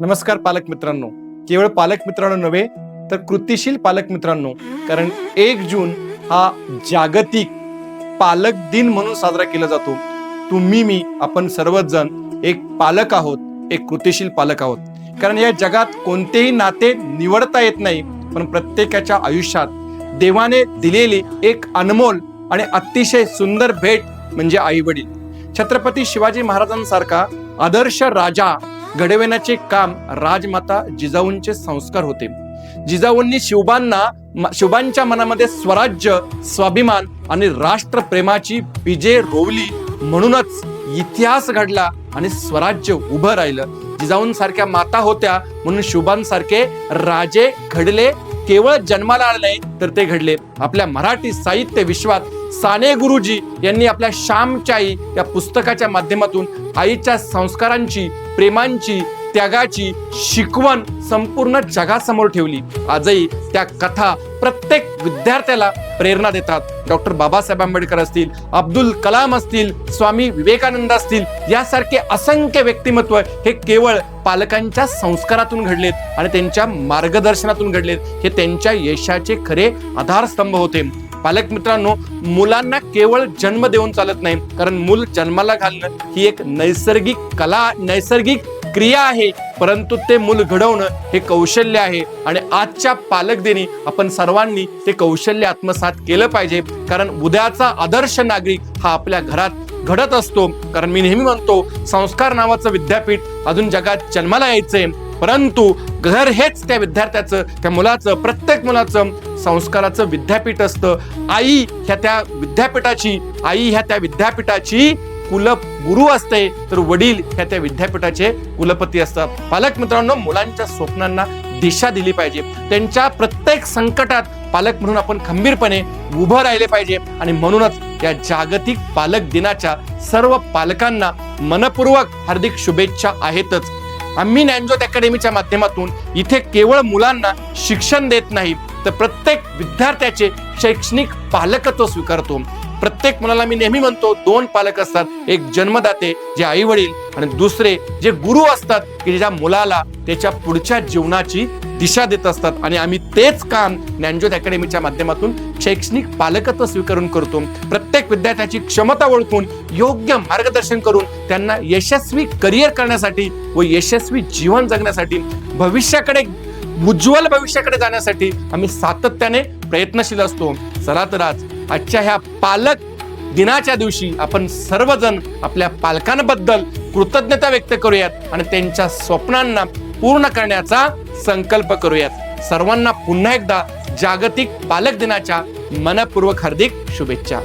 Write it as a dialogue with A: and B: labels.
A: नमस्कार पालक मित्रांनो. केवळ पालक मित्रांनो नव्हे तर कृतिशील पालक मित्रांनो, कारण 1 जून हा जागतिक पालक दिन म्हणून साजरा केला जातो. तुम्ही मी आपण सर्वच जण एक पालक आहोत, एक कृतिशील पालक आहोत. कारण या जगात कोणतेही नाते निवडता येत नाही, पण प्रत्येकाच्या आयुष्यात देवाने दिलेली एक अनमोल आणि अतिशय सुंदर भेट म्हणजे आई वडील. छत्रपती शिवाजी महाराजांसारखा आदर्श राजा घडविण्याचे काम राजमाता जिजाऊंचे संस्कार होते. जिजाऊंनी शिवबांच्या मनामध्ये स्वराज्य, स्वाभिमान आणि राष्ट्रप्रेमाची बीजे रोवली, म्हणूनच इतिहास घडला आणि स्वराज्य उभं राहिलं. जिजाऊंसारख्या माता होत्या म्हणून शिवबांसारखे राजे घडले. केवळ जन्माला आले नाही तर ते घडले. आपल्या मराठी साहित्य विश्वात साने गुरुजी यांनी आपल्या श्यामची आई या पुस्तकाच्या माध्यमातून आईच्या संस्कारांची, प्रेमांची, त्यागाची शिकवण संपूर्ण जगासमोर ठेवली. आजही त्या कथा प्रत्येक विद्यार्थ्याला प्रेरणा देतात. डॉक्टर बाबासाहेब आंबेडकर असतील, अब्दुल कलाम असतील, स्वामी विवेकानंद असतील, यासारखे असंख्य व्यक्तिमत्व हे केवळ पालकांच्या संस्कारातून घडलेत आणि त्यांच्या मार्गदर्शनातून घडलेत. हे त्यांच्या यशाचे खरे आधारस्तंभ होते. पालक मित्रांनो, मुलांना केवळ जन्म देऊन चालत नाही, कारण मूल जन्माला घालणं ही एक नैसर्गिक कला, नैसर्गिक क्रिया आहे, परंतु ते मूल घडवणं हे कौशल्य आहे. आणि आजच्या पालक दिनी आपण सर्वांनी ते कौशल्य आत्मसात केलं पाहिजे, कारण उद्याचा आदर्श नागरिक हा आपल्या घरात घडत असतो. कारण मी नेहमी म्हणतो, संस्कार नावाचं विद्यापीठ अजून जगात जन्माला यायचंय, परंतु घर हेच त्या विद्यार्थ्याचं, त्या मुलाचं, प्रत्येक मुलाचं संस्काराचं विद्यापीठ असतं. आई ह्या त्या विद्यापीठाची कुलगुरु असते, तर वडील ह्या त्या विद्यापीठाचे कुलपती असतात. पालक मित्रांनो, मुलांच्या स्वप्नांना दिशा दिली पाहिजे. त्यांच्या प्रत्येक संकटात पालक म्हणून आपण खंबीरपणे उभं राहिले पाहिजे. आणि म्हणूनच या जागतिक पालक दिनाच्या सर्व पालकांना मनपूर्वक हार्दिक शुभेच्छा आहेतच. आम्ही ज्ञानज्योत अकॅडमीच्या माध्यमातून इथे केवळ मुलांना शिक्षण देत नाही, तर प्रत्येक विद्यार्थ्याचे शैक्षणिक पालकत्व स्वीकारतो. प्रत्येक मुलाला मी नेहमी म्हणतो, 2 पालक असतात, एक जन्मदाते जे आई वडील आणि दुसरे जे गुरु असतात, की ज्या मुलाला त्याच्या पुढच्या जीवनाची दिशा देत असतात. आणि आम्ही तेच काम ज्ञानज्योत अकॅडमीच्या माध्यमातून शैक्षणिक पालकत्व स्वीकारून करतो. प्रत्येक विद्यार्थ्याची क्षमता ओळखून योग्य मार्गदर्शन करून त्यांना यशस्वी करिअर करण्यासाठी व यशस्वी जीवन जगण्यासाठी, उज्ज्वल भविष्याकडे जाण्यासाठी आम्ही सातत्याने प्रयत्नशील असतो. चला तर आजच्या ह्या पालक दिनाच्या दिवशी आपण सर्वजण आपल्या पालकांबद्दल कृतज्ञता व्यक्त करूयात आणि त्यांच्या स्वप्नांना पूर्ण करण्याचा संकल्प करूयात. सर्वांना पुन्हा एकदा जागतिक पालक दिनाच्या मनपूर्वक हार्दिक शुभेच्छा.